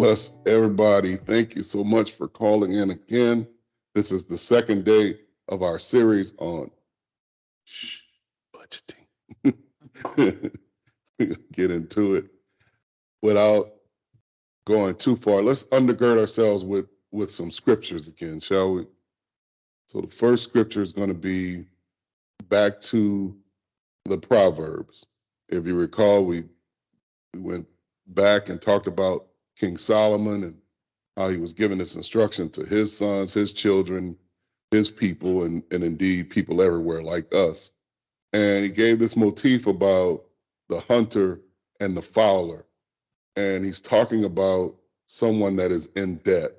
Bless everybody. Thank you so much for calling in again. This is the second day of our series on budgeting. We'll get into it without going too far. Let's undergird ourselves with some scriptures again, shall we? So the first scripture is going to be back to the Proverbs. If you recall, we went back and talked about King Solomon and how he was giving this instruction to his sons, his children, his people, and indeed people everywhere like us. And he gave this motif about the hunter and the fowler. And he's talking about someone that is in debt.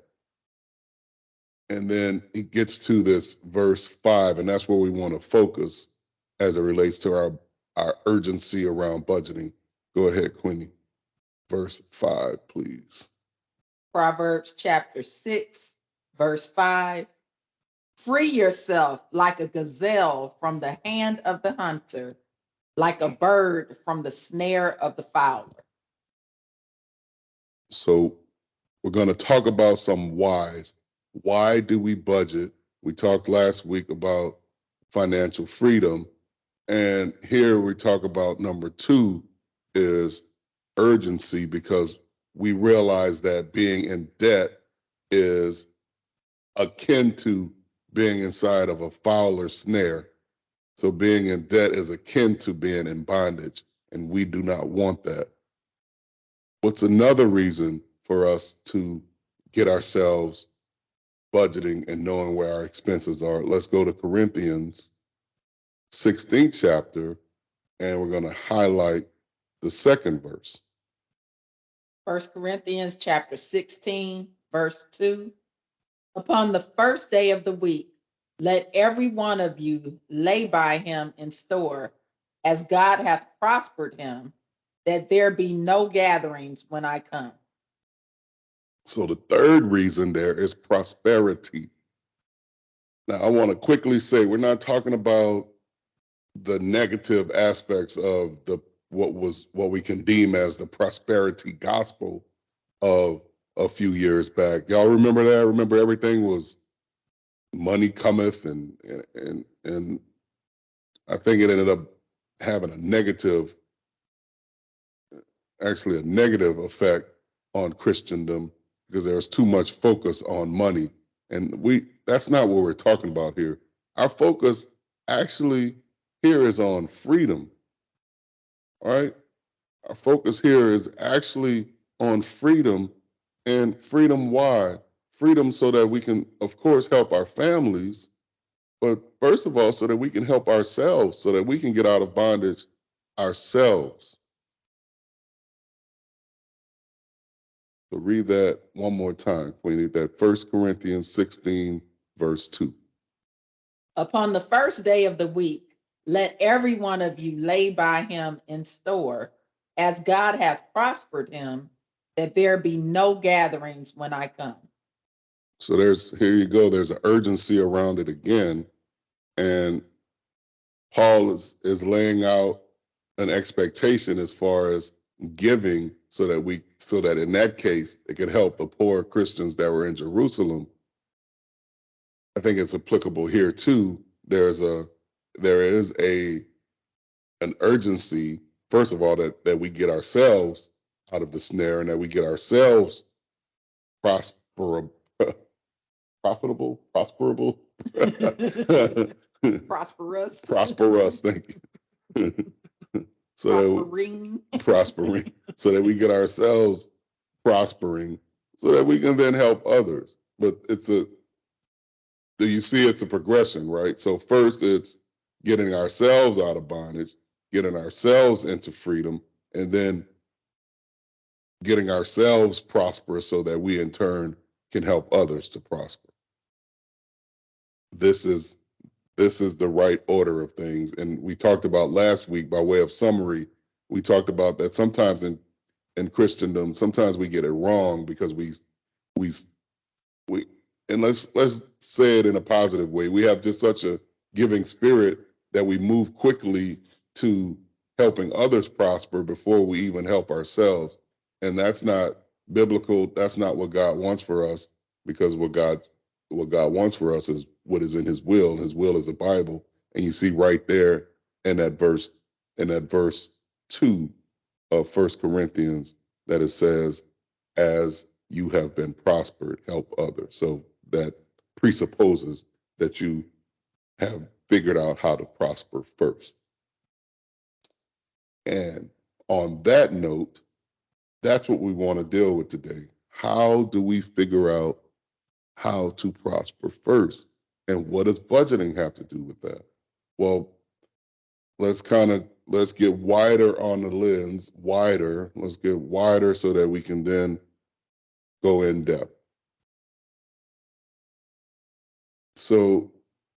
And then he gets to this verse 5, and that's where we want to focus as it relates to our urgency around budgeting. Go ahead, Queenie. Verse 5, please. Proverbs chapter 6, verse 5. Free yourself like a gazelle from the hand of the hunter, like a bird from the snare of the fowler. So we're going to talk about some whys. Why do we budget? We talked last week about financial freedom. And here we talk about number 2 is urgency, because we realize that being in debt is akin to being inside of a fowler's snare. So being in debt is akin to being in bondage, and we do not want that. What's another reason for us to get ourselves budgeting and knowing where our expenses are? Let's go to Corinthians 16th chapter, and we're going to highlight the second verse. 1 Corinthians chapter 16, verse 2. Upon the first day of the week, let every one of you lay by him in store, as God hath prospered him, that there be no gatherings when I come. So the third reason there is prosperity. Now, I want to quickly say we're not talking about the negative aspects of what we can deem as the prosperity gospel of a few years back. Y'all remember that? Remember everything was money cometh, and I think it ended up having a negative effect on Christendom, because there's too much focus on money. And that's not what we're talking about here. Our focus actually here is on freedom. All right? Our focus here is actually on freedom. And freedom why? Freedom so that we can, of course, help our families, but first of all, so that we can help ourselves, so that we can get out of bondage ourselves. So read that one more time, Queenie, that 1 Corinthians 16, verse 2. Upon the first day of the week, let every one of you lay by him in store, as God hath prospered him, that there be no gatherings when I come. So here you go. There's an urgency around it again. And Paul is laying out an expectation as far as giving, so that in that case, it could help the poor Christians that were in Jerusalem. I think it's applicable here too. There is an urgency, first of all, that we get ourselves out of the snare, and that we get ourselves prosperable. Prosperous, thank you. Prospering, so that we get ourselves prospering, so that we can then help others. But you see it's a progression, right? So first it's getting ourselves out of bondage, getting ourselves into freedom, and then getting ourselves prosperous so that we in turn can help others to prosper. This is the right order of things. And we talked about last week, by way of summary, we talked about that sometimes in Christendom, sometimes we get it wrong because we and let's say it in a positive way. We have just such a giving spirit that we move quickly to helping others prosper before we even help ourselves. And that's not biblical. That's not what God wants for us, because what God wants for us is what is in his will. His will is the Bible. And you see right there in that verse 2 of First Corinthians, that it says, as you have been prospered, help others. So that presupposes that you have figured out how to prosper first. And on that note, that's what we want to deal with today. How do we figure out how to prosper first? And what does budgeting have to do with that? Well, let's get wider on the lens, Let's get wider so that we can then go in depth. So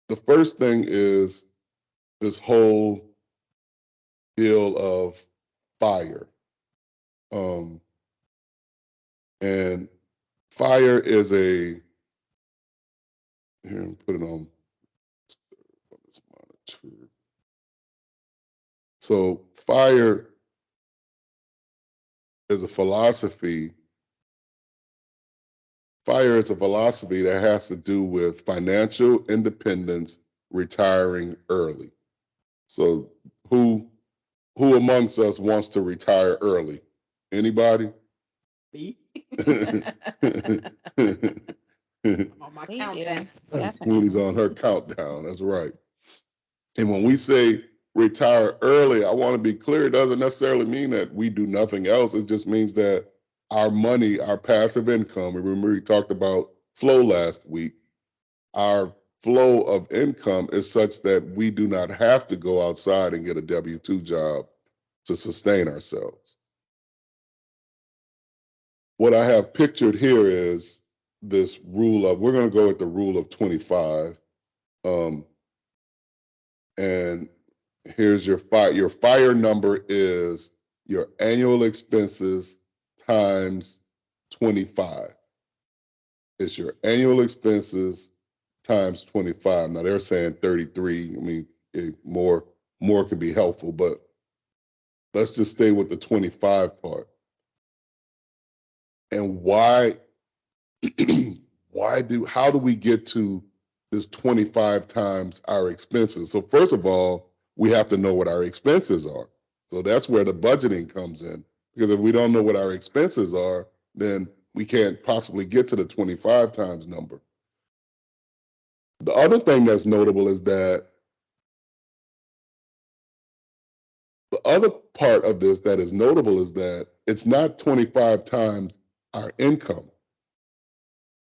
the first thing is this whole deal of fire. And fire is here, put it on this monitor. So fire is a philosophy. Fire is a philosophy that has to do with financial independence, retiring early. So who amongst us wants to retire early? Anybody? Me? On my We countdown. do, Queenie's on her countdown. That's right. And when we say retire early, I want to be clear. It doesn't necessarily mean that we do nothing else. It just means that our money, our passive income, remember we talked about flow last week, our flow of income is such that we do not have to go outside and get a W-2 job to sustain ourselves. What I have pictured here is this rule of, we're going to go with the rule of 25. And here's your fire number is your annual expenses times 25. It's your annual expenses times 25. Now they're saying 33. I mean, more can be helpful, but let's just stay with the 25 part. And how do we get to this 25 times our expenses? So first of all, we have to know what our expenses are. So that's where the budgeting comes in. Because if we don't know what our expenses are, then we can't possibly get to the 25 times number. The other thing that's notable is that the other part of this that is notable is that it's not 25 times our income.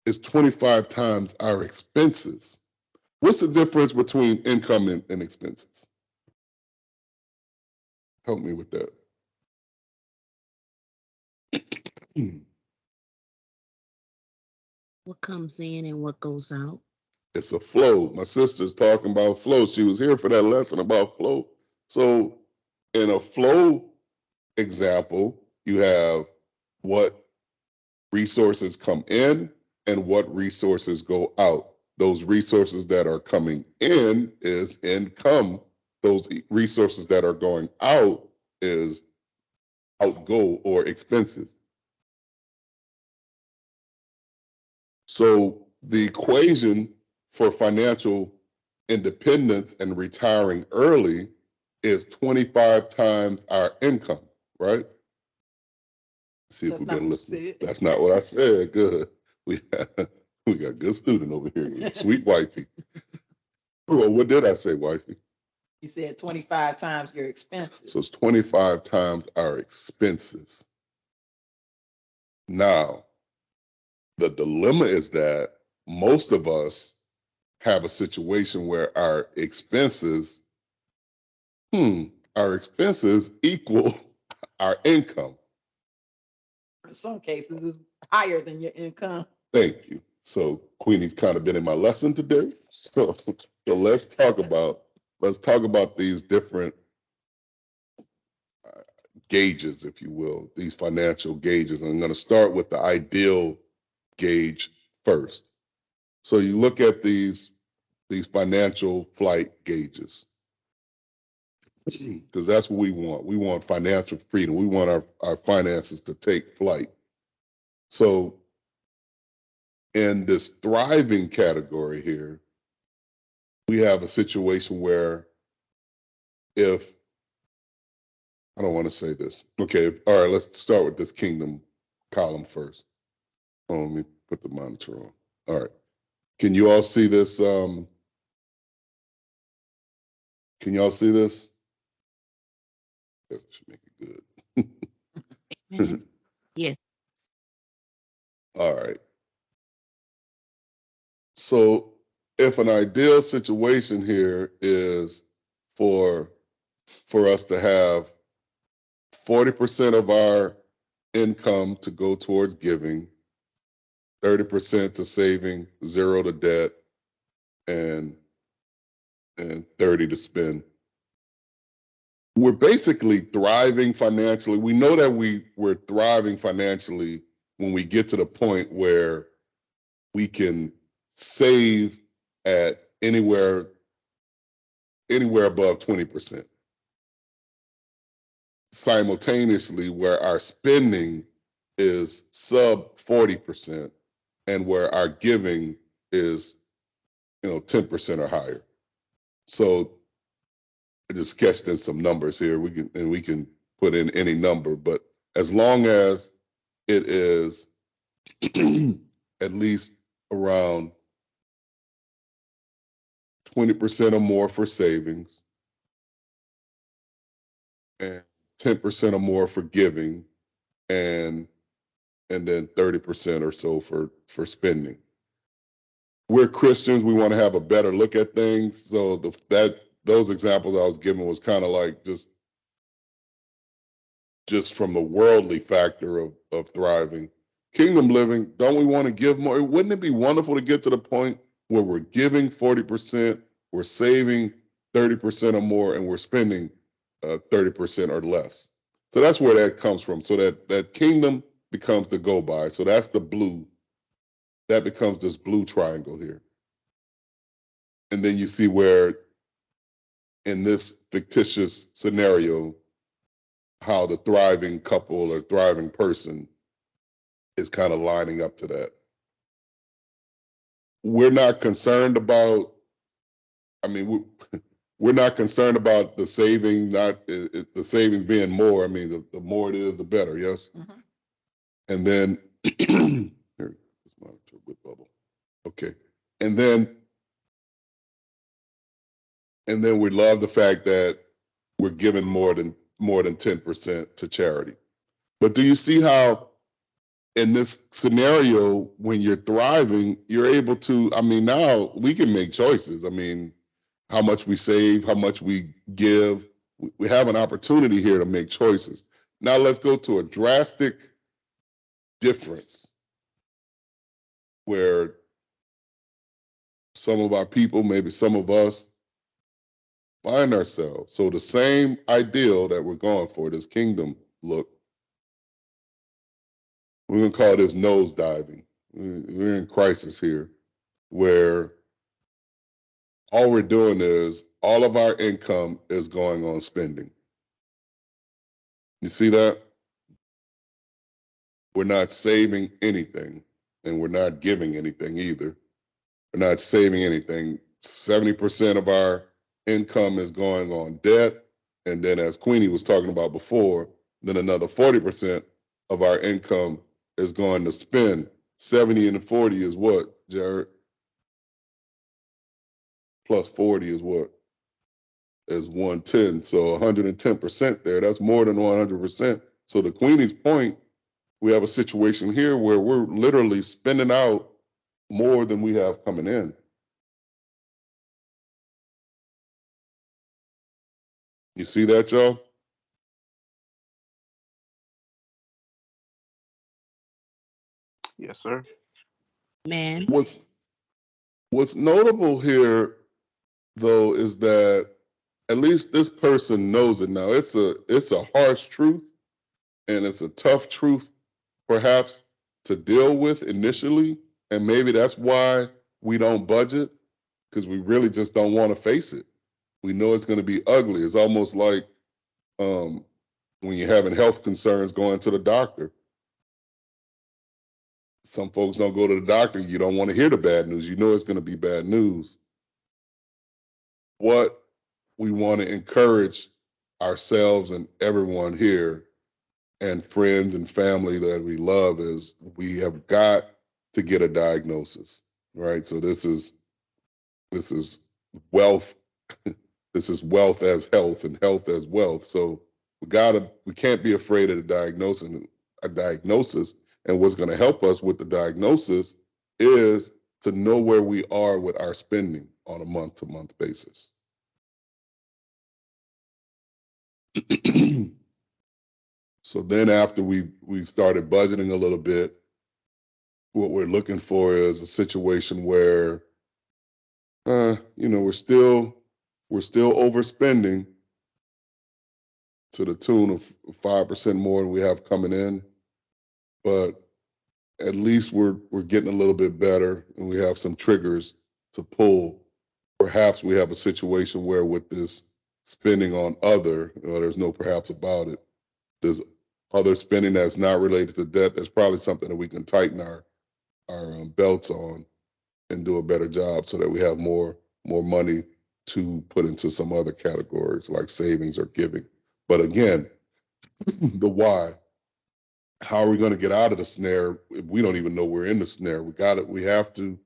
It's 25 times our expenses. What's the difference between income and expenses? Help me with that. What comes in and what goes out? It's a flow. My sister's talking about flow. She was here for that lesson about flow. So in a flow example, you have what resources come in and what resources go out. Those resources that are coming in is income. Those resources that are going out is outgo or expenses. So the equation for financial independence and retiring early is 25 times our income, right? See if we've been listening. That's not what I said. Good. We got a good student over here. Sweet wifey. Well, what did I say, wifey? You said 25 times your expenses. So it's 25 times our expenses. Now, the dilemma is that most of us have a situation where our expenses equal our income. In some cases, it's higher than your income. Thank you. So Queenie's kind of been in my lesson today. So let's talk about these different gauges, if you will, these financial gauges. And I'm going to start with the ideal gauge first. So you look at these financial flight gauges, because that's what we want. We want financial freedom. We want our finances to take flight. So in this thriving category here, we have a situation where if, I don't want to say this. Okay, all right, let's start with this kingdom column first. Let me put the monitor on. All right. Can you all see this? Can y'all see this? Yes, I should make it good. Amen. Yes. All right. So if an ideal situation here is for us to have 40% of our income to go towards giving, 30% to saving, 0 to debt, and 30 to spend. We're basically thriving financially. We know that we're thriving financially when we get to the point where we can save at anywhere above 20%. Simultaneously, where our spending is sub 40% and where our giving is 10% or higher. So I just sketched in some numbers here. We can put in any number, but as long as it is at least around 20% or more for savings and 10% or more for giving, and then 30% or so for spending. We're Christians. We want to have a better look at things. So those examples I was giving was kind of like just from the worldly factor of thriving. Kingdom living, don't we want to give more? Wouldn't it be wonderful to get to the point where we're giving 40%, we're saving 30% or more, and we're spending 30% or less? So that's where that comes from. So that kingdom becomes the go by. So that's the blue. That becomes this blue triangle here. And then you see where in this fictitious scenario, how the thriving couple or thriving person is kind of lining up to that. We're not concerned about, we're not concerned about the saving, the savings being more. I mean, the more it is, the better, yes? Mm-hmm. And then, here, this monitor with bubble. Okay. And then we love the fact that we're giving more than 10% to charity. But do you see how in this scenario, when you're thriving, you're able to, now we can make choices. How much we save, how much we give. We have an opportunity here to make choices. Now let's go to a drastic difference where some of our people, maybe some of us, find ourselves. So the same ideal that we're going for, this kingdom look, we're going to call this nose diving. We're in crisis here where all we're doing is all of our income is going on spending. You see that? We're not saving anything, and we're not giving anything either. We're not saving anything. 70% of our income is going on debt. And then as Queenie was talking about before, then another 40% of our income is going to spend. 70 and 40 is what, Jared? Plus 40 is what? Is 110. So 110% there. That's more than 100%. So to Queenie's point, we have a situation here where we're literally spending out more than we have coming in. You see that, y'all? Yes, sir. Man. What's notable here, though, is that at least this person knows it now. It's a harsh truth, and it's a tough truth, perhaps, to deal with initially. And maybe that's why we don't budget, because we really just don't want to face it. We know it's going to be ugly. It's almost like when you're having health concerns going to the doctor. Some folks don't go to the doctor. You don't want to hear the bad news. You know it's going to be bad news. What we want to encourage ourselves and everyone here and friends and family that we love is we have got to get a diagnosis, right? So this is wealth. This is wealth as health and health as wealth. So we can't be afraid of a diagnosis. And what's going to help us with the diagnosis is to know where we are with our spending on a month-to-month basis. So then after we started budgeting a little bit, what we're looking for is a situation where, we're still overspending to the tune of 5% more than we have coming in, but at least we're getting a little bit better and we have some triggers to pull. Perhaps we have a situation where with this spending on there's no perhaps about it. There's other spending that's not related to debt. That's probably something that we can tighten our belts on and do a better job so that we have more money to put into some other categories like savings or giving. But again, the why. How are we going to get out of the snare if we don't even know we're in the snare? We have to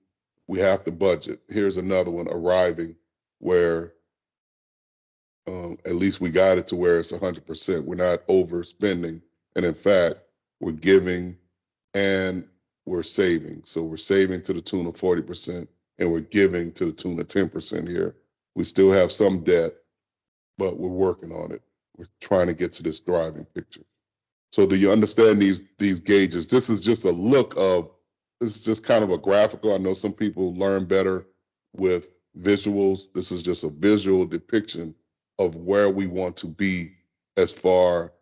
budget. Here's another one, arriving, where at least we got it to where it's 100%. We're not overspending. And in fact, we're giving and we're saving. So we're saving to the tune of 40% and we're giving to the tune of 10% here. We still have some debt, but we're working on it. We're trying to get to this thriving picture. So do you understand these gauges? This is just this is just kind of a graphical. I know some people learn better with visuals. This is just a visual depiction of where we want to be as far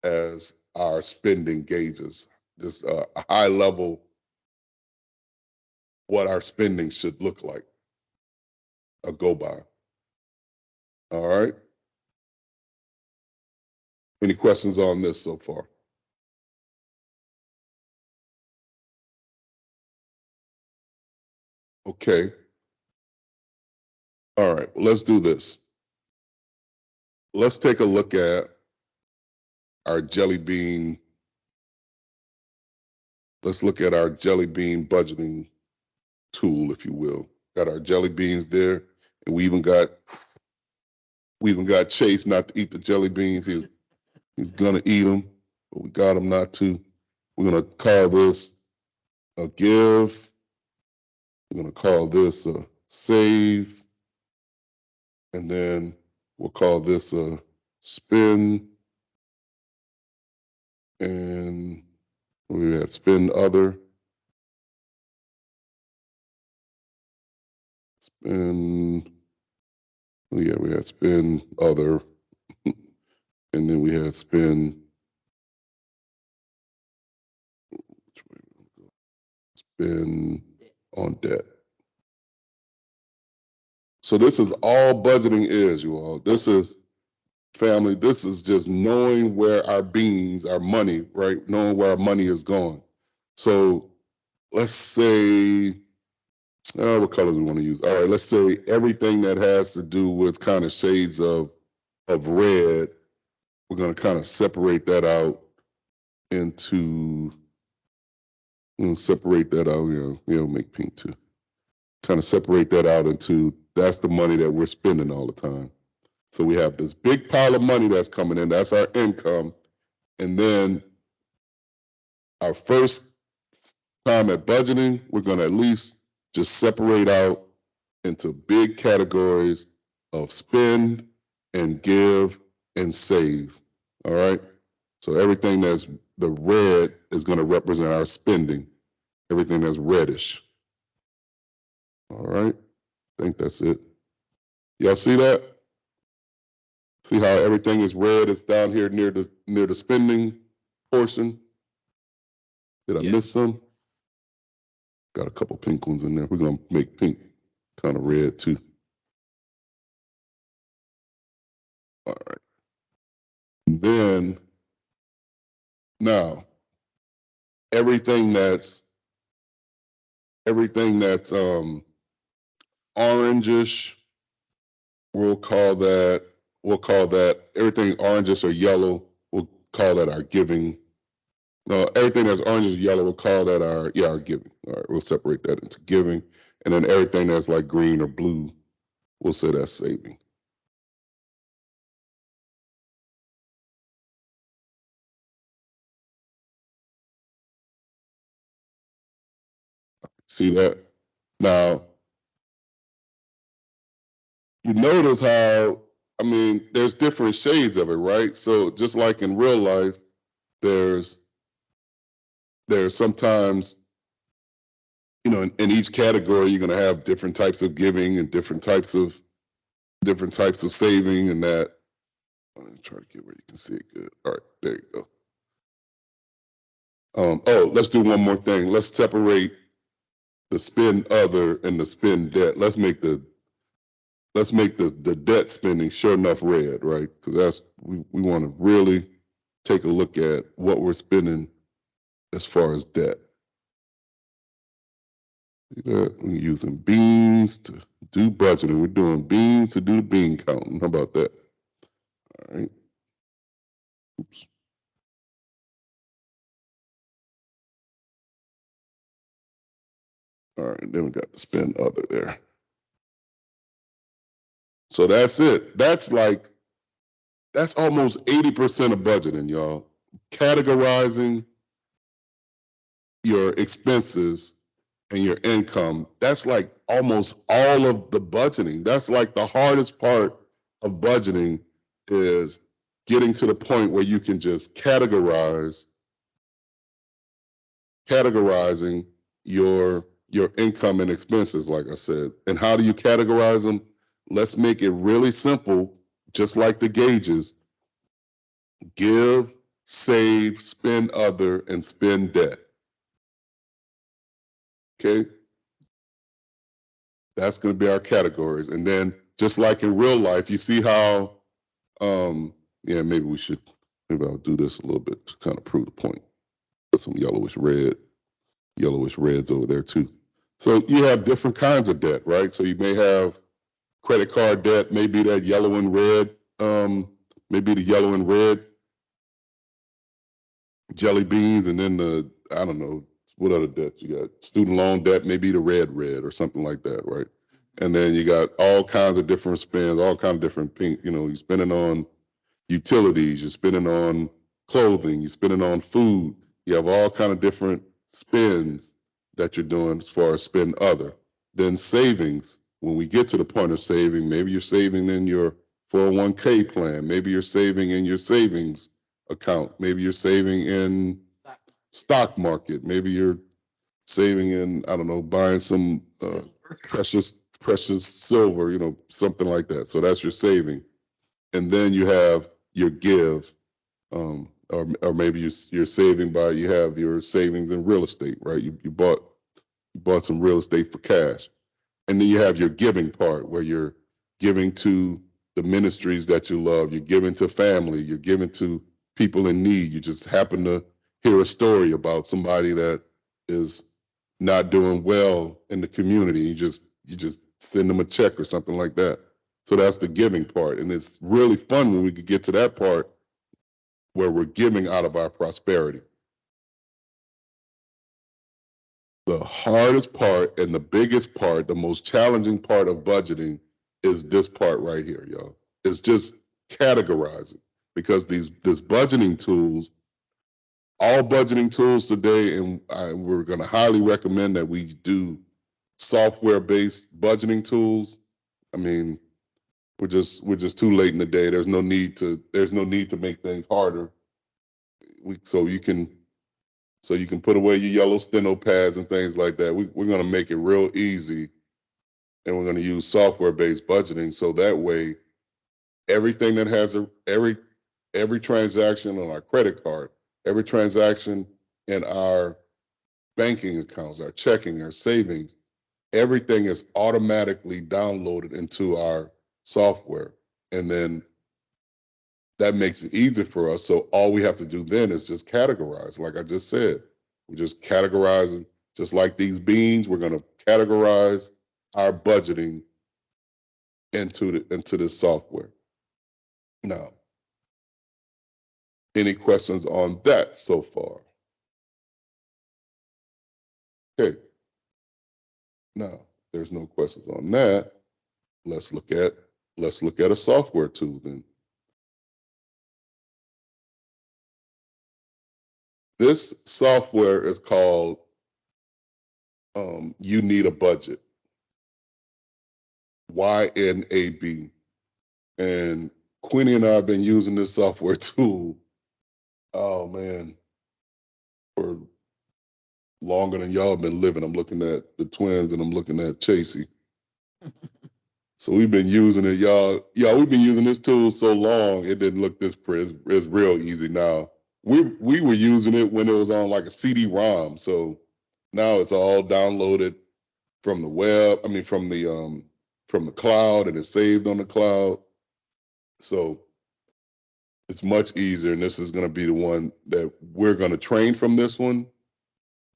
as our spending gauges. Just a high level, what our spending should look like, a go by. All right. Any questions on this so far? Okay. All right, well, let's do this. Let's take a look at our jelly bean. Let's look at our jelly bean budgeting tool, if you will. Got our jelly beans there, and we even got Chase not to eat the jelly beans. He's gonna eat them, but we got him not to. We're gonna call this a give. We're gonna call this a save, and then we'll call this a spend. And we had spend other. Spend, yeah, we had spend other. And then we had spend on debt. So this is all budgeting is, you all. This is family. This is just knowing where our money, right? Knowing where our money is going. So let's say, what colors we want to use? All right, let's say everything that has to do with kind of shades of red, we're going to kind of separate that out into, separate that out, make pink too. Kind of separate that out into, that's the money that we're spending all the time. So we have this big pile of money that's coming in, that's our income. And then our first time at budgeting, we're going to at least just separate out into big categories of spend and give and save. All right. So everything that's the red is going to represent our spending. Everything that's reddish. All right. I think that's it. Y'all see that? See how everything is red? It's down here near the spending portion. Did I miss some? Got a couple pink ones in there. We're gonna make pink kind of red too. All right. And then now everything that's orangish, we'll call that everything orangish or yellow, we'll call that our giving. No, everything that's orange is yellow, we'll call that our giving. All right, we'll separate that into giving. And then everything that's like green or blue, we'll say that's saving. See that? Now, you notice how, I mean, there's different shades of it, right? So just like in real life, there's sometimes, you know, in each category, you're going to have different types of giving and different types of saving, and that. Let me try to get where you can see it good. All right, there you go. Let's do one more thing. Let's separate the spend other and the spend debt. Let's make the debt spending sure enough red, right? Because that's we want to really take a look at what we're spending as far as debt. See that? We're using beans to do budgeting. We're doing beans to do the bean counting. How about that? All right. Oops. All right, then we got the spend other there. So that's it. That's almost 80% of budgeting, y'all. Categorizing your expenses and your income. That's like almost all of the budgeting. That's like the hardest part of budgeting, is getting to the point where you can just categorizing your income and expenses, like I said. And how do you categorize them? Let's make it really simple, just like the gauges. Give, save, spend other, and spend debt. Okay? That's going to be our categories. And then just like in real life, you see how, maybe I'll do this a little bit to kind of prove the point. Put some yellowish reds over there too. So you have different kinds of debt, right? So you may have credit card debt, maybe that yellow and red, maybe the yellow and red jelly beans, and then I don't know, what other debt you got? Student loan debt, maybe the red or something like that, right? And then you got all kinds of different spends, all kinds of different pink, you're spending on utilities, you're spending on clothing, you're spending on food. You have all kinds of different spends that you're doing as far as spend other. Then savings, when we get to the point of saving, maybe you're saving in your 401k plan, maybe you're saving in your savings account, maybe you're saving in stock market, maybe you're saving in, I don't know, buying some precious silver, something like that. So that's your saving. And then you have your give, or maybe you're saving by, you have your savings in real estate, right? You bought some real estate for cash. And then you have your giving part, where you're giving to the ministries that you love, you're giving to family, you're giving to people in need. You just happen to hear a story about somebody that is not doing well in the community. You just send them a check or something like that. So that's the giving part. And it's really fun when we could get to that part where we're giving out of our prosperity. The hardest part and the biggest part, the most challenging part of budgeting is this part right here, y'all. It's just categorizing, because this budgeting tools, all budgeting tools today, and we're going to highly recommend that we do software-based budgeting tools. I mean, we're just too late in the day. There's no need to make things harder. So you can put away your yellow steno pads and things like that. We're going to make it real easy, and we're going to use software-based budgeting, so that way everything that has every transaction on our credit card, every transaction in our banking accounts, our checking, our savings, everything is automatically downloaded into our software. And then that makes it easy for us. So all we have to do then is just categorize, like I just said. We're just categorizing, just like these beans, we're going to categorize our budgeting into this software. Now, any questions on that so far? Okay. Now, there's no questions on that. Let's look at a software tool then. This software is called You Need a Budget, YNAB. And Queenie and I have been using this software tool, oh man, for longer than y'all have been living. I'm looking at the twins and I'm looking at Chasey. So we've been using it, y'all. Yeah, we've been using this tool so long, it didn't look this pretty. It's real easy now. We were using it when it was on like a CD-ROM. So now it's all downloaded from the web. I mean, from the cloud, and it's saved on the cloud. So it's much easier. And this is going to be the one that we're going to train from this one.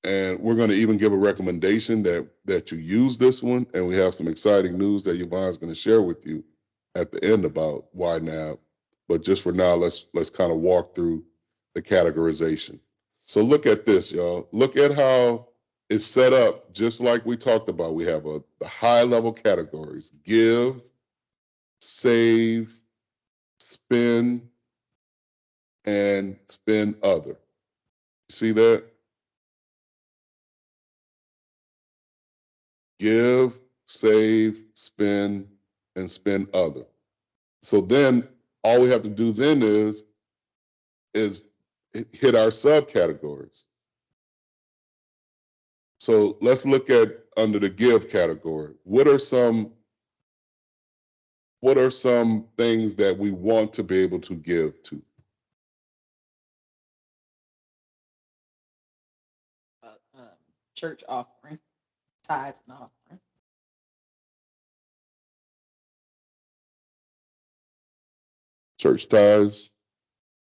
And we're going to even give a recommendation that you use this one. And we have some exciting news that Yvonne is going to share with you at the end about YNAB. But just for now, let's kind of walk through the categorization. So look at this, y'all. Look at how it's set up, just like we talked about. We have the high-level categories: give, save, spend, and spend other. See that? Give, save, spend, and spend other. So then all we have to do then is hit our subcategories. So let's look at under the give category. What are some things that we want to be able to give to? Church offering, tithes and offering. Church tithes.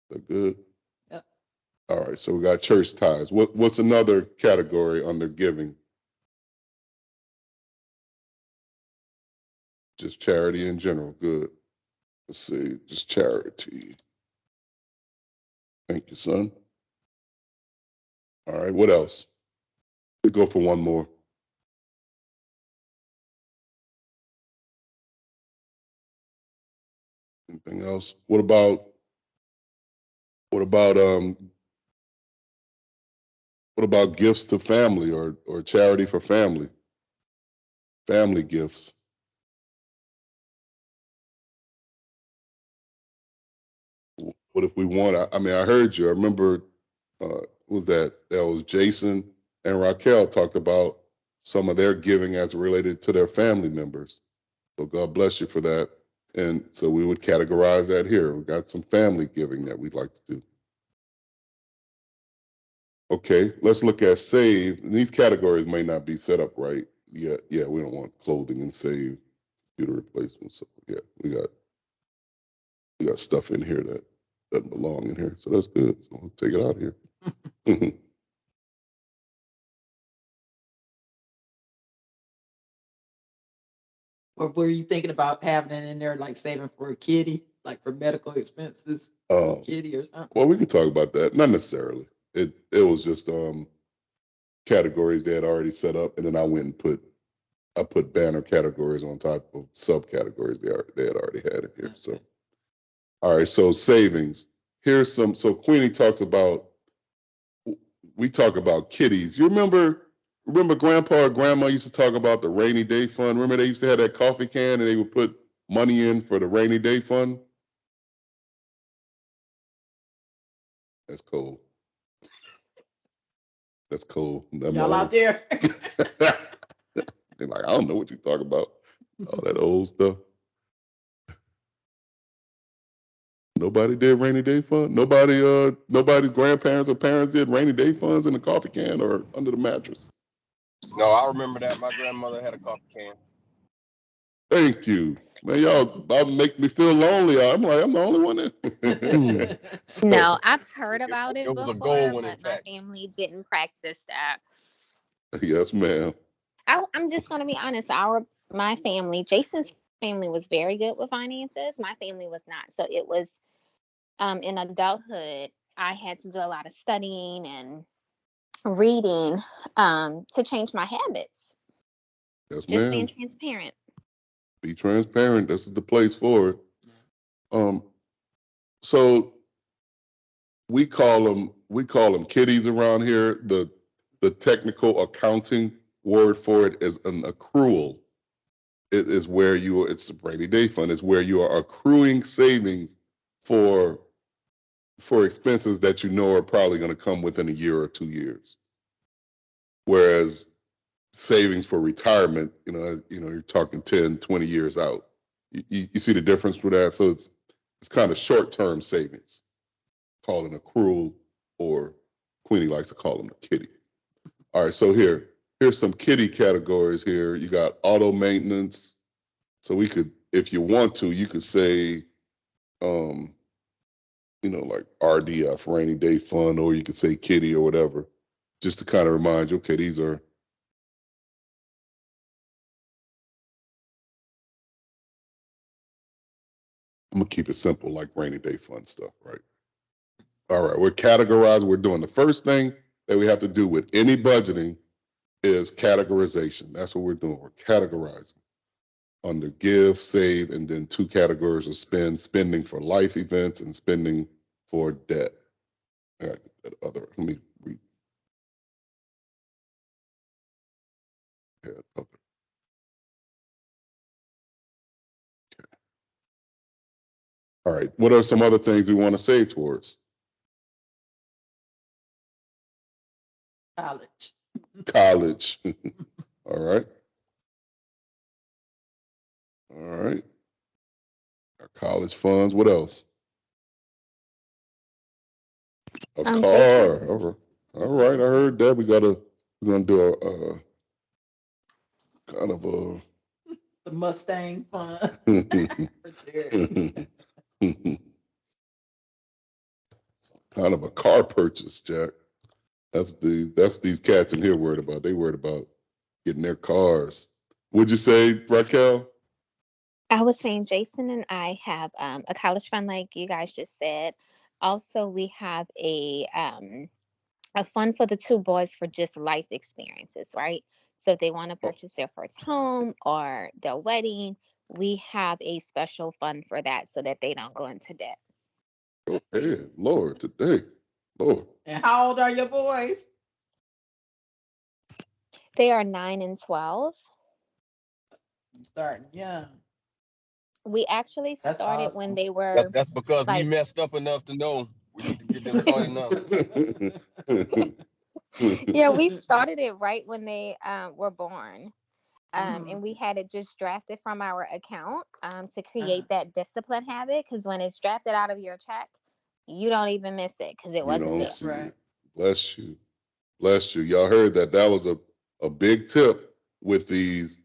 They're good. Yep. All right, so we got church tithes. What's another category under giving? Just charity in general. Good. Let's see, just charity. Thank you, son. All right, what else? We go for one more. Anything else? What about gifts to family or charity for family? Family gifts. What if we want? I mean, I heard you. I remember. Was that was Jason and Raquel talked about some of their giving as related to their family members. So God bless you for that. And so we would categorize that here. We got some family giving that we'd like to do. Okay, let's look at save. And these categories may not be set up right. Yeah, we don't want clothing and save, computer replacement. So yeah, we got stuff in here that doesn't belong in here. So that's good. So we'll take it out of here. Or were you thinking about having it in there, like saving for a kitty, like for medical expenses, kitty or something? Well, we could talk about that. Not necessarily. It was just categories they had already set up, and then I went and put banner categories on top of subcategories they had already had in here. So, all right. So savings. Here's some. So Queenie talks about. We talk about kitties. You remember Grandpa or Grandma used to talk about the rainy day fund? Remember they used to have that coffee can and they would put money in for the rainy day fund? That's cool. That's cool. Y'all out there? They're like, I don't know what you're talking about. All that old stuff. Nobody did rainy day fund. Nobody's grandparents or parents did rainy day funds in the coffee can or under the mattress. No, I remember that. My grandmother had a coffee can. Thank you. Man, y'all make me feel lonely. I'm like, I'm the only one that So, No, I've heard about It it was a goal before, when in but my fact. family didn't practice that. Yes, ma'am. I'm just gonna be honest. My family, Jason's family, was very good with finances. My family was not. So it was in adulthood, I had to do a lot of studying and reading to change my habits. Yes, Just being ma'am. transparent. Be transparent. This is the place for it. Um, so we call them kiddies around here. The technical accounting word for it is an accrual. It is where it's a rainy day fund. It's where you are accruing savings for expenses that you know are probably going to come within a year or 2 years. Whereas savings for retirement, you're talking 10, 20 years out. You see the difference with that? So it's kind of short-term savings, called an accrual, or Queenie likes to call them the kitty. All right, so here's some kitty categories here. You got auto maintenance. So we could, if you want to, you could say, like RDF, rainy day fund, or you could say kitty or whatever, just to kind of remind you, okay, these are. I'm gonna keep it simple, like rainy day fund stuff, right? All right, we're categorized. We're doing the first thing that we have to do with any budgeting is categorization. That's what we're doing. We're categorizing under give, save, and then 2 categories of spending for life events and spending for debt. I gotta get that other. Let me read that other. All right. What are some other things we want to save towards? college. College. All right. All right. Our college funds. What else? A car. Jason. All right. All right. I heard that. We're gonna do a kind of a The Mustang fund. kind of a car purchase, Jack. That's these cats in here worried about. They worried about getting their cars. Would you say, Raquel? I was saying Jason and I have a college fund, like you guys just said. Also, we have a fund for the two boys for just life experiences, right? So if they want to purchase their first home or their wedding, we have a special fund for that so that they don't go into debt. Okay, Lord, today, Lord. And how old are your boys? They are 9 and 12. Starting young. We actually That's started when awesome. they were That's because we like, messed up enough to know we need to get them started now. yeah, we started it right when they were born. Mhm. And we had it just drafted from our account to create Uh-huh. that discipline habit. Because when it's drafted out of your check, you don't even miss it because it You wasn't don't there. That's see right. it. Bless you. Bless you. Y'all heard that. That was a big tip with these.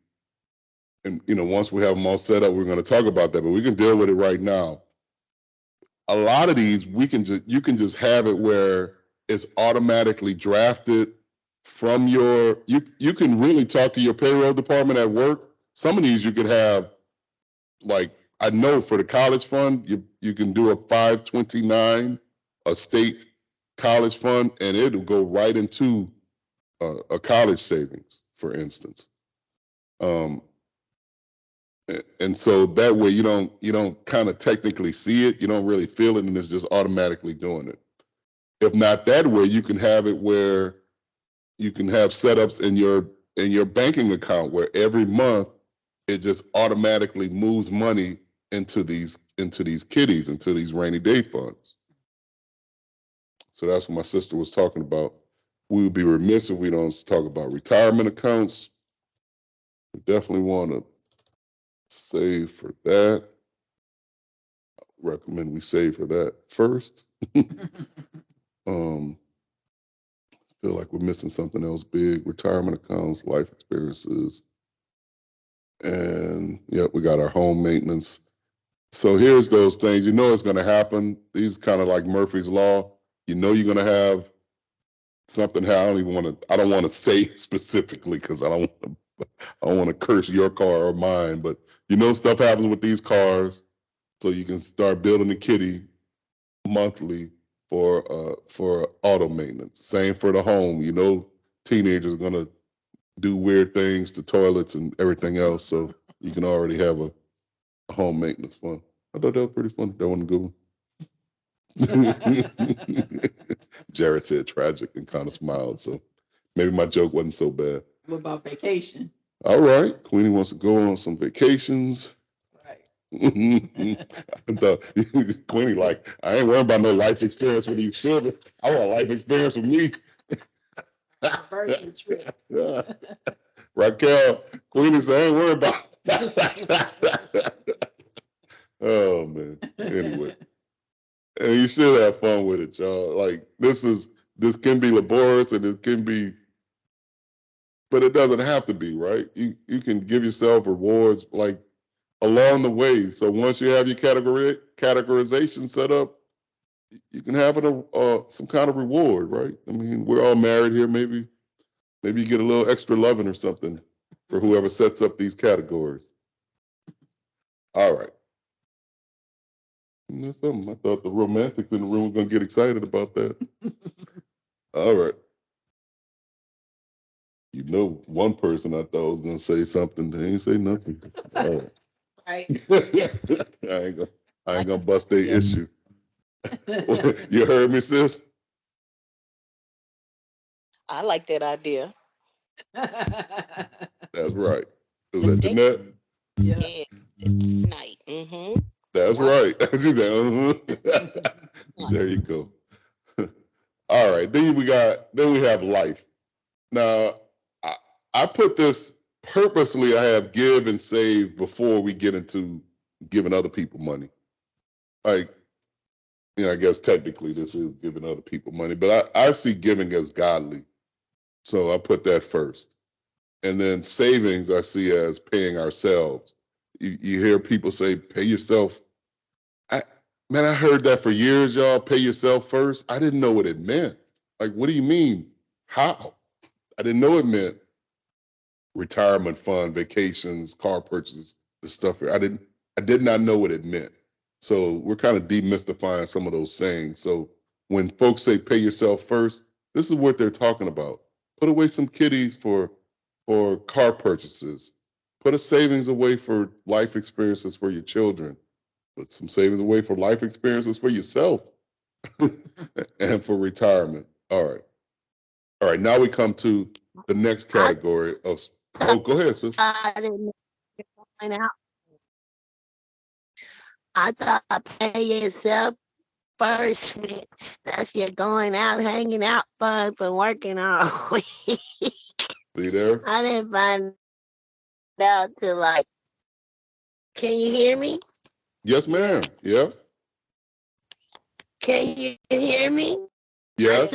And once we have them all set up, we're going to talk about that, but we can deal with it right now. A lot of these you can just have it where it's automatically drafted from you can really talk to your payroll department at work. Some of these you could have, like, I know for the college fund, you can do a 529, a state college fund, and it'll go right into a college savings, for instance. And so that way you don't kind of technically see it, you don't really feel it, and it's just automatically doing it. If not that way, you can have it where you can have setups in your banking account where every month it just automatically moves money into these kitties, into these rainy day funds. So that's what my sister was talking about. We would be remiss if we don't talk about retirement accounts. We definitely want to save for that. Recommend we save for that first. um, feel like we're missing something else big. Retirement accounts, life experiences, and yeah, we got our home maintenance. So here's those things. You know it's going to happen. These kind of like Murphy's Law. You know you're going to have something. I don't want to say specifically because I don't want to curse your car or mine. But you know stuff happens with these cars, so you can start building a kitty monthly for auto maintenance. Same for the home. You know teenagers are going to do weird things to toilets and everything else. So you can already have a home maintenance fund. I thought that was pretty fun. That wasn't a good one. Jared said tragic and kind of smiled. So maybe my joke wasn't so bad. What about vacation? All right. Queenie wants to go on some vacations. Right. I thought Queenie like, I ain't worried about no life experience with these children. I want life experience with me. Virtual trips. Raquel, Queenie said, I ain't worried about. Oh man. Anyway. And you should have fun with it, y'all. Like this can be laborious and it can be, but it doesn't have to be, right? You can give yourself rewards like along the way. So once you have your categorization set up, you can have some kind of reward, right? I mean, we're all married here. Maybe you get a little extra loving or something for whoever sets up these categories. All right. That's something. I thought the romantics in the room were going to get excited about that. All right. You know, one person I thought was going to say something. They ain't say nothing. All Right. right. I ain't gonna bust their issue. You heard me, sis? I like that idea. That's right. Was that Jeanette? Yeah. Yeah. Night. Mm-hmm. That's right. She said, There you go. All right. Then we have life. Now, I put this purposely. I have give and save before we get into giving other people money. Like, I guess technically this is giving other people money, but I see giving as godly. So I put that first. And then savings I see as paying ourselves. You hear people say, pay yourself. I heard that for years, y'all. Pay yourself first. I didn't know what it meant. Like, what do you mean? How? I didn't know it meant retirement fund, vacations, car purchases, the stuff. I did not know what it meant. So we're kind of demystifying some of those sayings. So when folks say pay yourself first, this is what they're talking about. Put away some kitties for car purchases. Put a savings away for life experiences for your children. Put some savings away for life experiences for yourself and for retirement. All right. Now we come to the next category of. Oh, go ahead, sis. I didn't know you're going out. I thought pay yourself first meant that's you're going out, hanging out fun for working all week. See there? I didn't find out till like, can you hear me? Yes, ma'am. Yeah. Can you hear me? Yes.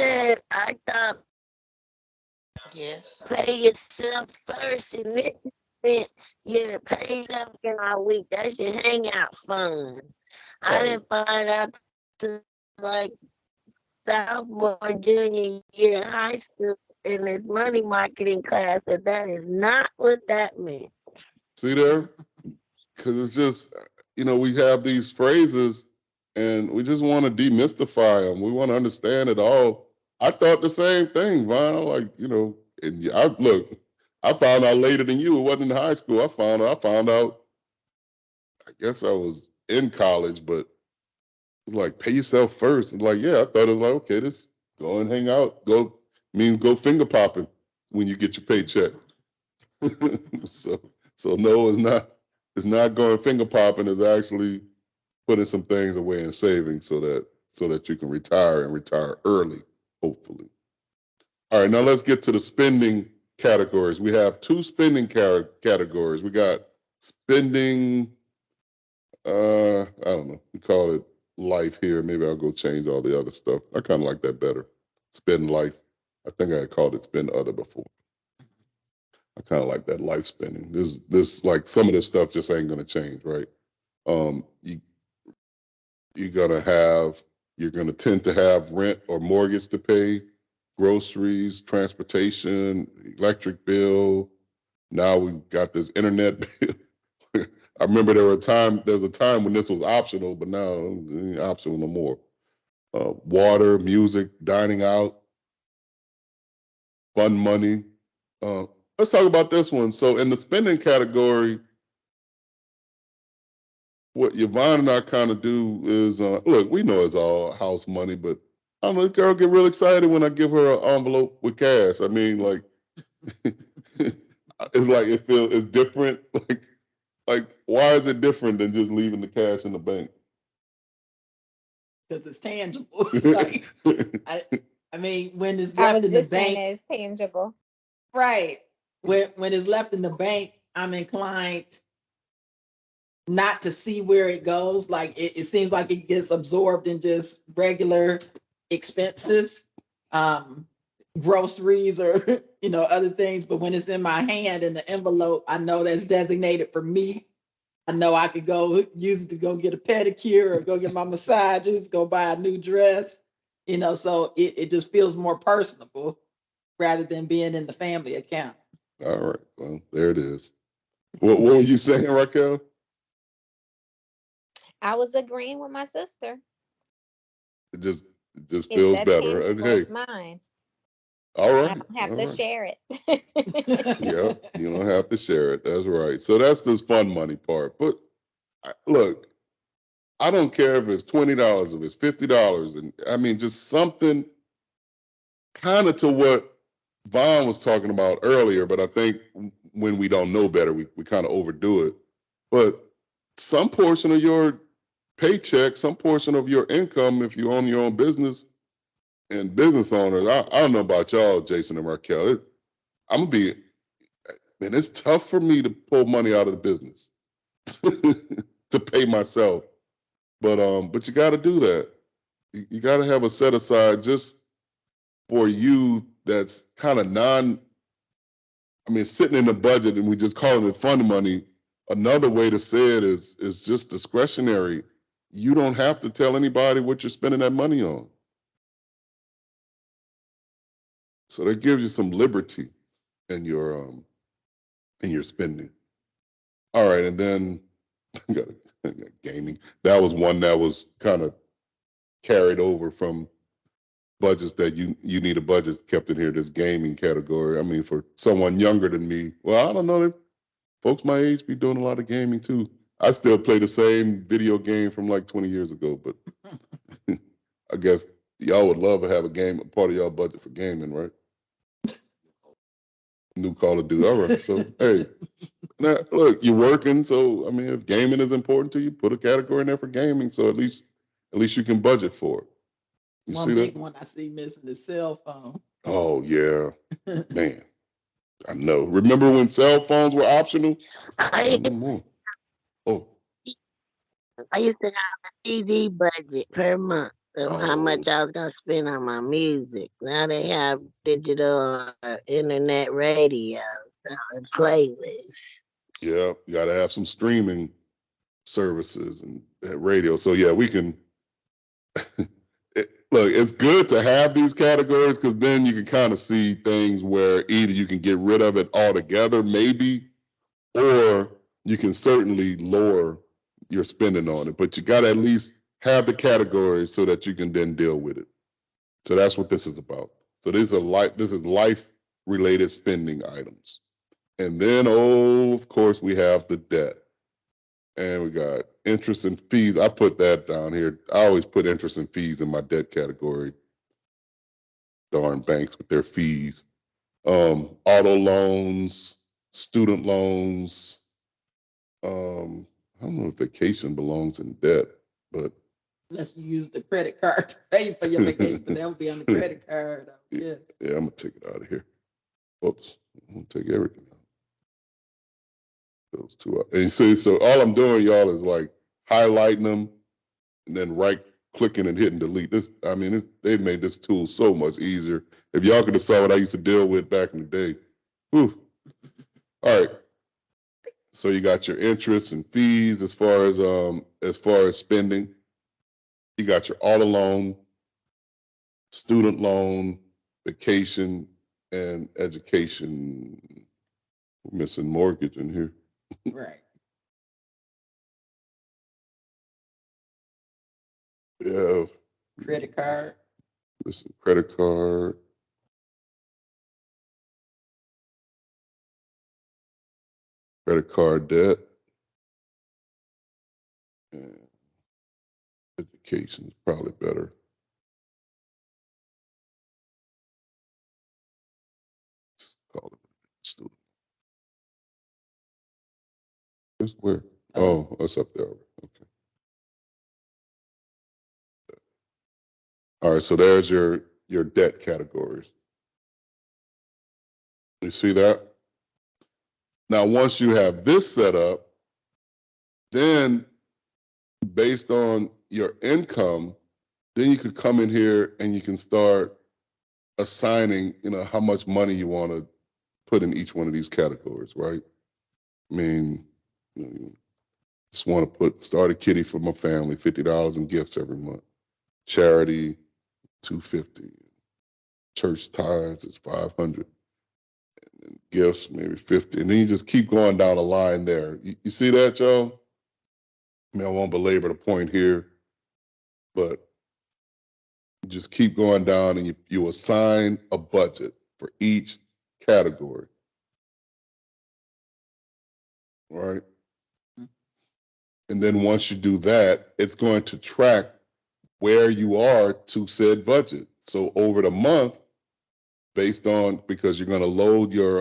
I thought Yes. pay yourself first and then meant you're paid up in all week. That's your hangout fun. I didn't find out till like sophomore, junior year in high school in this money marketing class that is not what that meant. See there? Because it's just, we have these phrases and we just want to demystify them. We want to understand it all. I thought the same thing, Vine. Like, and I found out later than you. It wasn't in high school. I found out, I guess I was in college, but it's like, pay yourself first. It's like, yeah, I thought it was like, okay, this go and hang out. Go finger popping when you get your paycheck. So no, it's not. It's not going finger popping. It's actually putting some things away in savings so that you can retire and retire early, hopefully. All right, now let's get to the spending categories. We have two spending categories. We got spending. I don't know. We call it life here. Maybe I'll go change all the other stuff. I kind of like that better. Spend life. I think I had called it spend other before. I kind of like that life spending. This like some of this stuff just ain't gonna change, right? You're gonna tend to have rent or mortgage to pay, groceries, transportation, electric bill. Now we've got this internet bill. I remember there was a time when this was optional, but now it ain't optional no more. Water, music, dining out, fun money. Let's talk about this one. So in the spending category, what Yvonne and I kind of do is, look, we know it's all house money, but I don't know, the girl get real excited when I give her an envelope with cash. I mean, like, it's like it's different. Like, why is it different than just leaving the cash in the bank? Because it's tangible. Like, I mean, when it's I left was in the just saying bank, it's tangible. right? When it's left in the bank, I'm inclined not to see where it goes. Like it seems like it gets absorbed in just regular expenses, groceries or other things. But when it's in my hand in the envelope, I know that's designated for me. I know I could go use it to go get a pedicure or go get my massages, go buy a new dress, so it just feels more personable rather than being in the family account. All right, well, there it is. What were you saying, Raquel? I was agreeing with my sister. It just It's feels that better. tangible, Hey, it's mine. all I right, don't have all to right. share it. Yeah, you don't have to share it. That's right. So that's this fun money part. But look, I don't care if it's $20, if it's $50, and I mean just something kind of to what Vaughn was talking about earlier. But I think when we don't know better, we kind of overdo it. But some portion of your paycheck, some portion of your income, if you own your own business and business owners, I don't know about y'all, Jason and Raquel. I'm gonna be, man, it's tough for me to pull money out of the business to pay myself. But you got to do that. You got to have a set aside just for you that's kind of sitting in the budget, and we just call it fund money. Another way to say it is just discretionary. You don't have to tell anybody what you're spending that money on. So that gives you some liberty in your spending. All right, and then I got gaming. That was one that was kind of carried over from budgets that you need a budget kept in here. This gaming category. I mean, for someone younger than me, well, I don't know. Folks my age be doing a lot of gaming too. I still play the same video game from like 20 years ago, but I guess y'all would love to have a part of y'all budget for gaming, right? New Call of Duty. All right. So, hey, now, look, you're working. So, I mean, if gaming is important to you, put a category in there for gaming. So at least you can budget for it. You One see big that? one I see missing is cell phone. Oh, yeah. Man, I know. Remember when cell phones were optional? I, No more. Oh, I used to have a TV budget per month of how much oh, I was gonna spend on my music. Now they have digital or internet radio and playlists. yeah. You got to have some streaming services and radio. So, yeah, we can. Look, it's good to have these categories because then you can kind of see things where either you can get rid of it altogether, maybe, or you can certainly lower your spending on it. But you got to at least have the categories so that you can then deal with it. So that's what this is about. So this is life related spending items. And then, of course, we have the debt. And we got interest and fees. I put that down here. I always put interest and fees in my debt category. Darn banks with their fees. Auto loans, student loans. I don't know if vacation belongs in debt, but Unless you use the credit card to pay for your vacation, but that would be on the credit card. Yeah. Yeah, I'm gonna take it out of here. Whoops, I'm gonna take everything out. Those two out. And so all I'm doing, y'all, is like highlighting them and then right clicking and hitting delete. They've made this tool so much easier. If y'all could have saw what I used to deal with back in the day. Whew. All right. So you got your interest and fees as far as spending. You got your auto loan, student loan, vacation, and education. We're missing mortgage in here. Right. We have Credit card. missing credit card. Credit card debt. And education is probably better. Let's call it student. Where? Oh, that's up there. Okay. All right, so there's your debt categories. You see that? Now, once you have this set up, then based on your income, then you could come in here and you can start assigning, how much money you want to put in each one of these categories, right? I mean, just want to start a kitty for my family, $50 in gifts every month. Charity, $250. Church tithes is $500. And gifts, maybe $50. And then you just keep going down the line there. You see that, y'all? I mean, I won't belabor the point here, but just keep going down and you assign a budget for each category. Right? And then once you do that, it's going to track where you are to said budget. So over the month, because you're going to load you're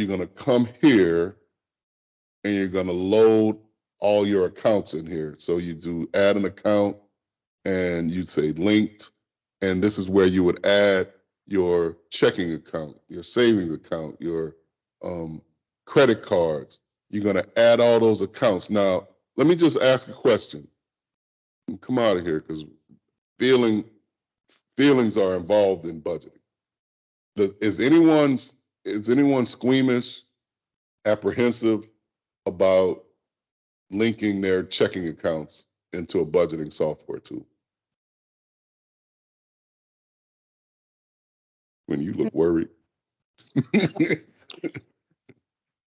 going to come here and you're going to load all your accounts in here. So you do add an account and you say linked, and this is where you would add your checking account, your savings account, your credit cards. You're going to add all those accounts. Now, let me just ask a question. Come out of here, because feelings are involved in budgeting. Is anyone squeamish, apprehensive about linking their checking accounts into a budgeting software tool? When you look worried.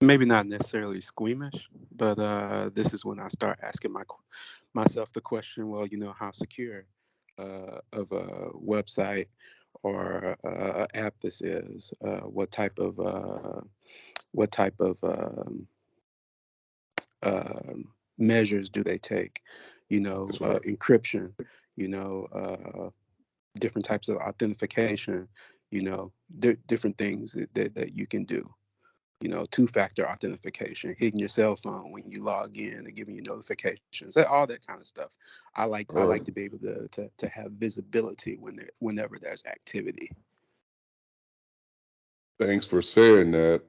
Maybe not necessarily squeamish, but this is when I start asking myself the question, well, how secure of a website or app this is, what type of measures do they take, That's right. encryption, different types of authentication, different things that you can do. Two-factor authentication, hitting your cell phone when you log in and giving you notifications, all that kind of stuff. I like to be able to have visibility whenever there's activity. Thanks for saying that.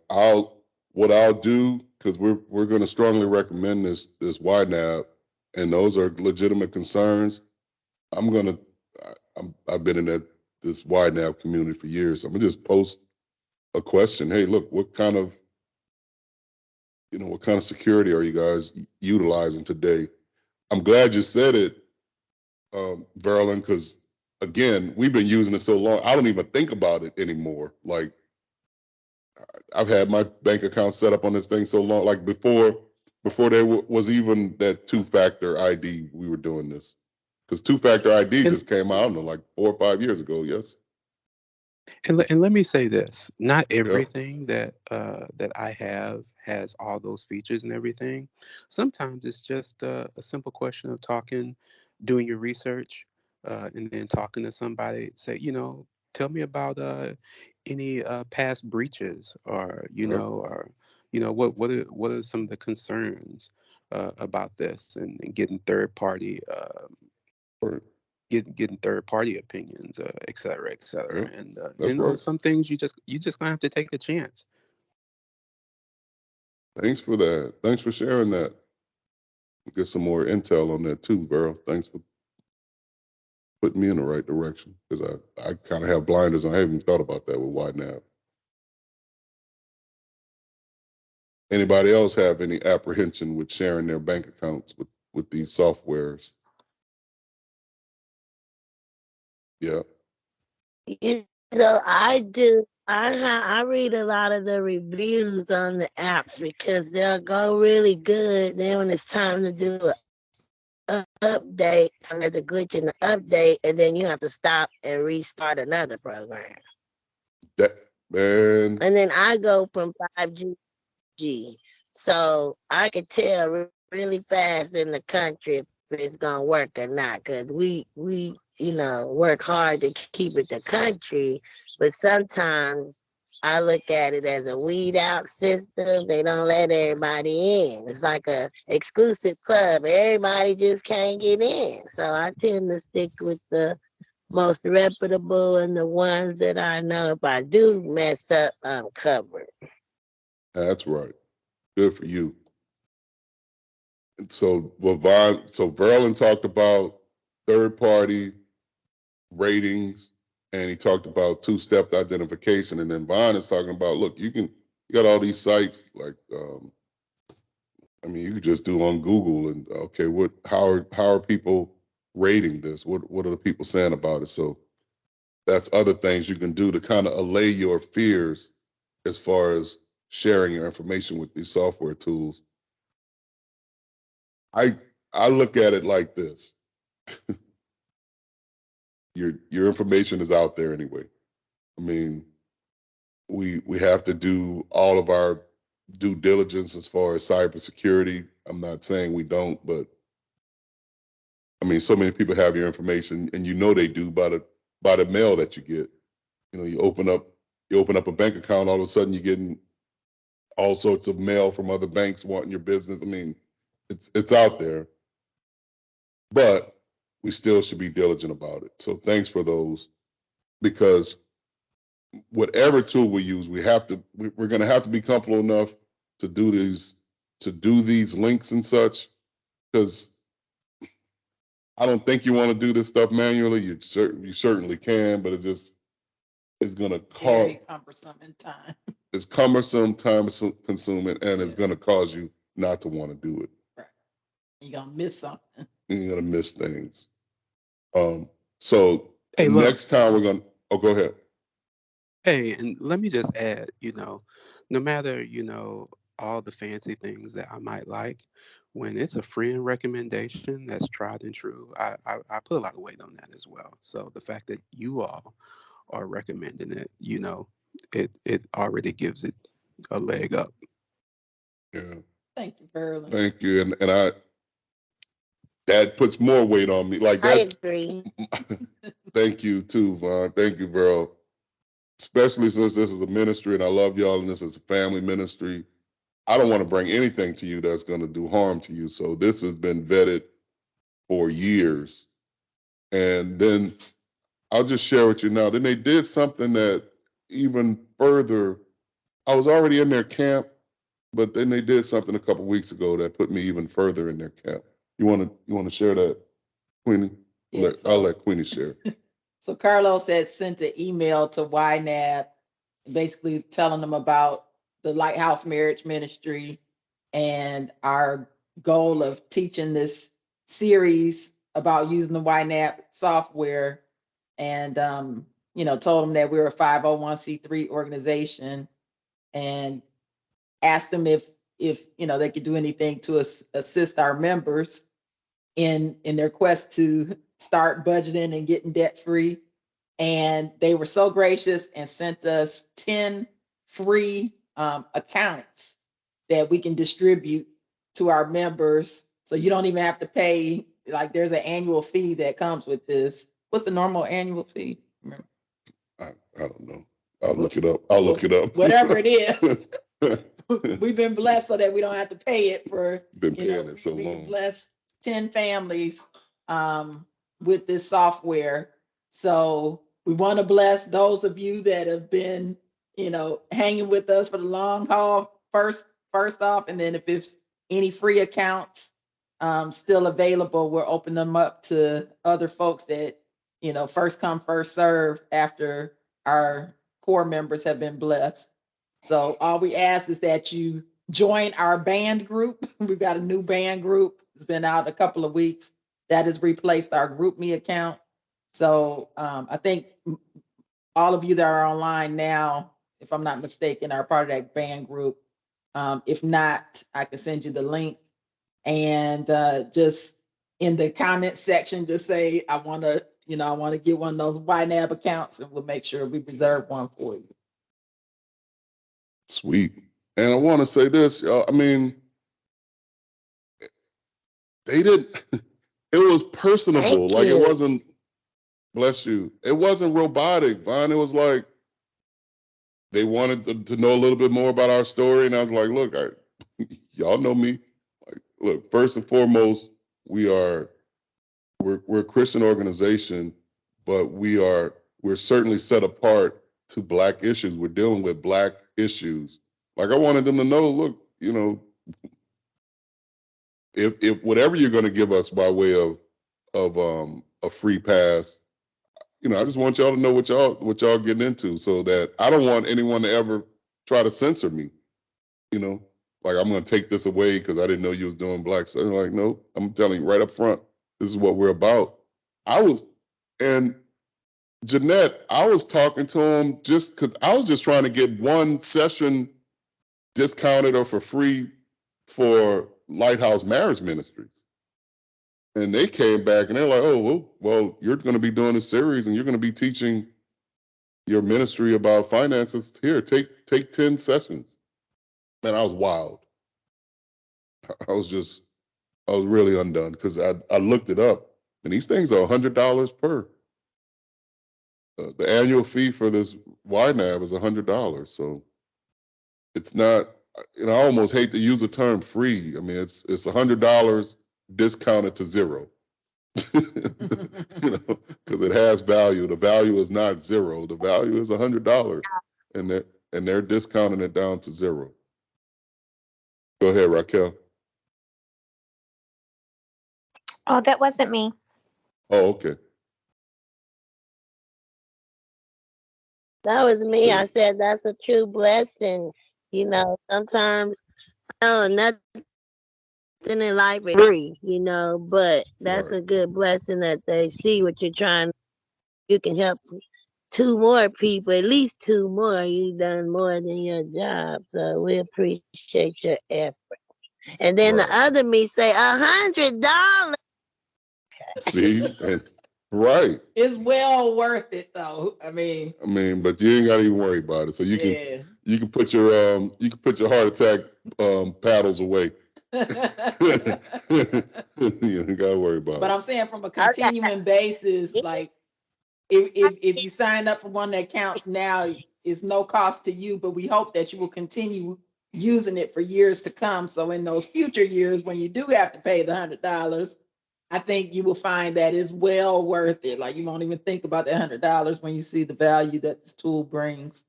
What I'll do, because we're going to strongly recommend this YNAB, and those are legitimate concerns. I've been in this YNAB community for years. I'm gonna just post a question. Hey, look, what kind of security are you guys utilizing today? I'm glad you said it, Verlin, because again, we've been using it so long, I don't even think about it anymore. Like, I've had my bank account set up on this thing so long, like before there was even that two-factor ID, we were doing this. Because two-factor ID just came out, I don't know, like 4 or 5 years ago, yes? And let me say this: not Yeah. everything that I have has all those features and everything. Sometimes it's just a simple question of doing your research, and then talking to somebody. Say, tell me about any past breaches, or what are some of the concerns about this, and getting third party. Right. Getting third party opinions, et cetera, et cetera. Yep. And That's right. some things you just gonna have to take a chance. Thanks for that. Thanks for sharing that. We'll get some more intel on that too, Beryl. Thanks for putting me in the right direction, because I kind of have blinders on. I haven't even thought about that with YNAB. Anybody else have any apprehension with sharing their bank accounts with these softwares? Yeah. You know, I do. I read a lot of the reviews on the apps because they'll go really good. Then when it's time to do an update, and there's a glitch in the update, and then you have to stop and restart another program. That man. And then I go from 5G, so I can tell really fast in the country if it's gonna work or not, because we work hard to keep it the country, but sometimes I look at it as a weed out system. They don't let everybody in. It's like a exclusive club. Everybody just can't get in. So I tend to stick with the most reputable and the ones that I know if I do mess up, I'm covered. That's right. Good for you. So Verlin talked about third-party ratings, and he talked about two-step identification, and then Vaughn is talking about, look, you got all these sites like, you could just do on Google and okay, how are people rating this? What are the people saying about it? So that's other things you can do to kind of allay your fears as far as sharing your information with these software tools. I look at it like this. Your information is out there anyway. I mean, we have to do all of our due diligence as far as cybersecurity. I'm not saying we don't, but I mean, so many people have your information, and they do by the mail that you get. You open up a bank account, all of a sudden you're getting all sorts of mail from other banks wanting your business. I mean, it's out there, but we still should be diligent about it. So thanks for those, because whatever tool we use, we're going to have to be comfortable enough to do these links and such, because I don't think you want to do this stuff manually. You certainly can, but it's going to cause Very cumbersome in time. It's cumbersome, time consuming, and it's going to cause you not to want to do it. Right. You're gonna miss something. You're going to miss things. So Hey, the look. next time we're going to, go ahead. Hey, and let me just add, no matter, all the fancy things that I might like, when it's a friend recommendation that's tried and true, I put a lot of weight on that as well. So the fact that you all are recommending it, it already gives it a leg up. Yeah. Thank you, Verlin. Thank you. And that puts more weight on me. Like that. I agree. Thank you too, Vaughn. Thank you, Verl. Especially since this is a ministry and I love y'all and this is a family ministry. I don't want to bring anything to you that's going to do harm to you. So this has been vetted for years. And then I'll just share with you now. Then they did something that even further, I was already in their camp, but then they did something a couple of weeks ago that put me even further in their camp. You want to share that, Queenie? Yes, I'll let Queenie share. So Carlos had sent an email to YNAB, basically telling them about the Lighthouse Marriage Ministry and our goal of teaching this series about using the YNAB software, and told them that we're a 501c3 organization, and asked them if they could do anything to assist our members in their quest to start budgeting and getting debt free. And they were so gracious and sent us 10 free accounts that we can distribute to our members. So you don't even have to pay, like there's an annual fee that comes with this. What's the normal annual fee? Remember? I don't know. I'll look it up. Whatever it is. We've been blessed so that we don't have to pay it for, been paying it so long. Bless 10 families with this software. So we want to bless those of you that have been, hanging with us for the long haul first off. And then if it's any free accounts still available, we'll open them up to other folks that, first come, first serve after our core members have been blessed. So all we ask is that you join our band group. We've got a new band group. It's been out a couple of weeks. That has replaced our GroupMe account. So I think all of you that are online now, if I'm not mistaken, are part of that band group. If not, I can send you the link. And just in the comment section, just say, I want to get one of those YNAB accounts, and we'll make sure we reserve one for you. Sweet. And I want to say this, y'all. I mean, they didn't, it was personable. Thank Like, it you. wasn't, bless you, it wasn't robotic, Vaughn. It was like, they wanted to know a little bit more about our story. And I was like, look, y'all know me. Like, look, first and foremost, we're a Christian organization, but we're certainly set apart to Black issues. We're dealing with Black issues. Like, I wanted them to know, look, you know, if whatever you're going to give us by way of a free pass, you know, I just want y'all to know what y'all getting into, so that I don't want anyone to ever try to censor me. You know, like, I'm going to take this away because I didn't know you was doing Black. So I'm like, no, I'm telling you right up front, this is what we're about. And Jeanette, I was talking to him just because I was just trying to get one session discounted or for free for Lighthouse Marriage Ministries. And they came back and they're like, oh, well, you're going to be doing a series and you're going to be teaching your ministry about finances. Here, take 10 sessions. Man, I was wild. I was really undone because I looked it up and these things are $100 per. The annual fee for this YNAB is $100. So it's not, you know, I almost hate to use the term free. I mean, it's $100 discounted to zero. You know, because it has value. The value is not zero. The value is $100, and they're discounting it down to zero. Go ahead, Raquel. Oh, that wasn't me. Oh, okay. That was me. I said that's a true blessing. You know, sometimes nothing in life is free, you know, but that's a good blessing that they see what you're trying. You can help 2 more people, at least 2 more. You've done more than your job. So we appreciate your effort. And then the other me say $100. See, and right. It's well worth it, though. I mean, but you ain't got to even worry about it. So you can put your heart attack paddles away. You ain't got to worry about it. But I'm saying from a continuing basis, like if you sign up for one that counts now, it's no cost to you, but we hope that you will continue using it for years to come. So in those future years, when you do have to pay the $100, I think you will find that it's well worth it. Like, you won't even think about the $100 when you see the value that this tool brings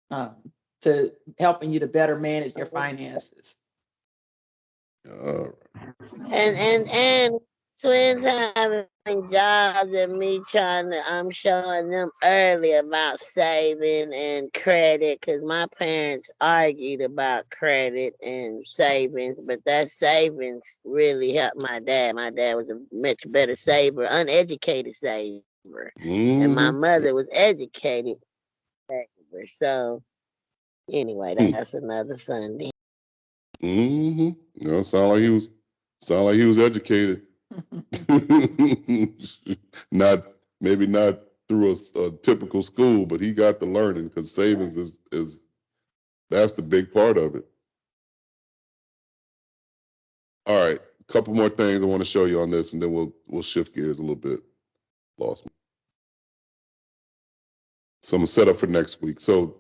to helping you to better manage your finances. And twins having jobs and me I'm showing them early about saving and credit, because my parents argued about credit and savings, but that savings really helped my dad. My dad was a much better saver, uneducated saver. And my mother was educated saver. So anyway, that's another Sunday. You know, sound like he was educated. Maybe not through a typical school, but he got the learning, because savings is that's the big part of it. All right, a couple more things I want to show you on this, and then we'll shift gears a little bit. Lost me. So I'm gonna set up for next week. So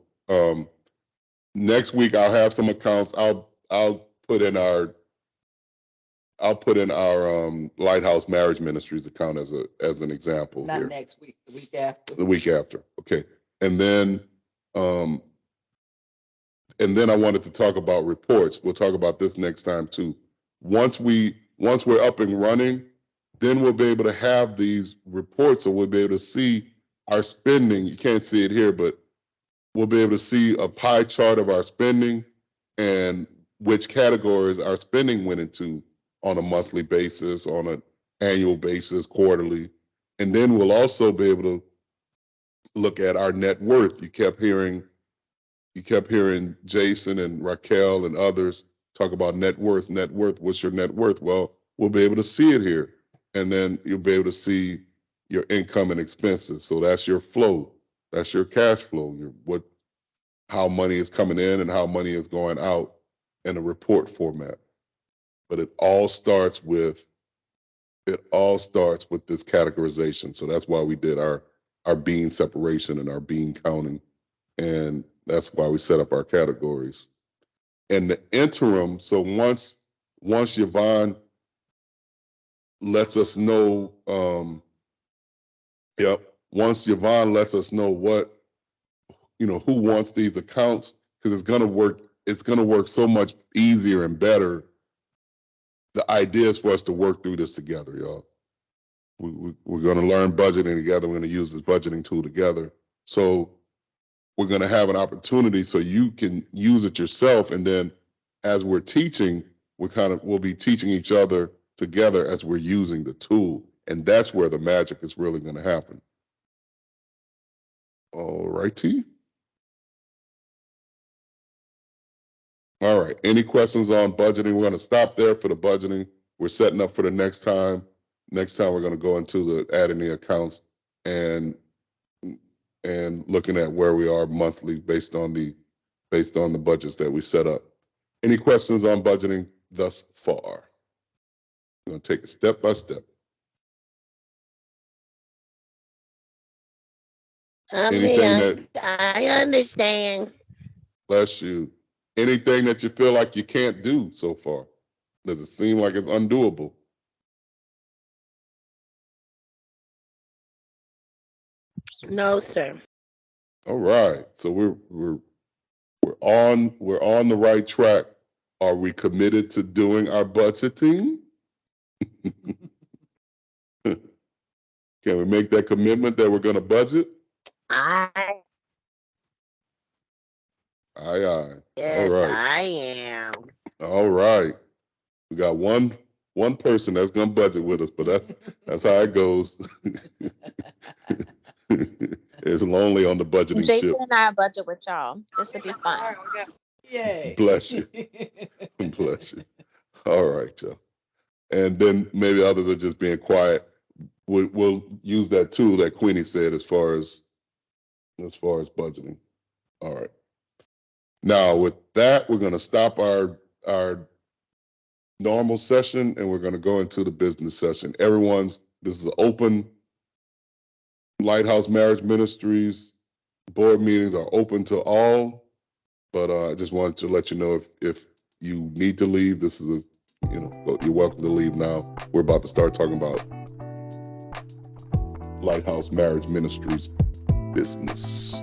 next week I'll have some accounts. I'll put in our Lighthouse Marriage Ministries account as an example. Not here. Next week, the week after. The week after, okay. And then I wanted to talk about reports. We'll talk about this next time too. Once we're up and running, then we'll be able to have these reports, so we'll be able to see our spending. You can't see it here, but we'll be able to see a pie chart of our spending, and which categories our spending went into on a monthly basis, on an annual basis, quarterly. And then we'll also be able to look at our net worth. You kept hearing Jason and Raquel and others talk about net worth. What's your net worth? Well, we'll be able to see it here. And then you'll be able to see your income and expenses. So that's your flow. That's your cash flow. How money is coming in and how money is going out in a report format. But it all starts with this categorization. So that's why we did our bean separation and our bean counting. And that's why we set up our categories. In the interim, so once Yvonne lets us know, once Yvonne lets us know what, who wants these accounts, because it's gonna work so much easier and better. The idea is for us to work through this together, y'all. We're gonna learn budgeting together. We're gonna use this budgeting tool together. So we're gonna have an opportunity so you can use it yourself. And then as we're teaching, we'll be teaching each other together as we're using the tool. And that's where the magic is really gonna happen. All righty. All right, any questions on budgeting? We're gonna stop there for the budgeting. We're setting up for the next time. Next time we're gonna go into the adding the accounts and looking at where we are monthly based on the budgets that we set up. Any questions on budgeting thus far? I'm gonna take it step by step. I understand. Bless you. Anything that you feel like you can't do so far? Does it seem like it's undoable? No, sir. All right. So we're on the right track. Are we committed to doing our budgeting? Can we make that commitment that we're going to budget? Aye. Aye. Yes, all right. I am. All right. We got one person that's going to budget with us, but that's how it goes. It's lonely on the budgeting Jason ship. and I budget with y'all. This will be fun. Yay. Bless you. Bless you. All right, y'all. And then maybe others are just being quiet. We'll use that tool that Queenie said as far as budgeting. All right. Now with that, we're going to stop our normal session and we're going to go into the business session. This is open. Lighthouse Marriage Ministries board meetings are open to all, but I just wanted to let you know if you need to leave, this is you're welcome to leave now. We're about to start talking about Lighthouse Marriage Ministries business.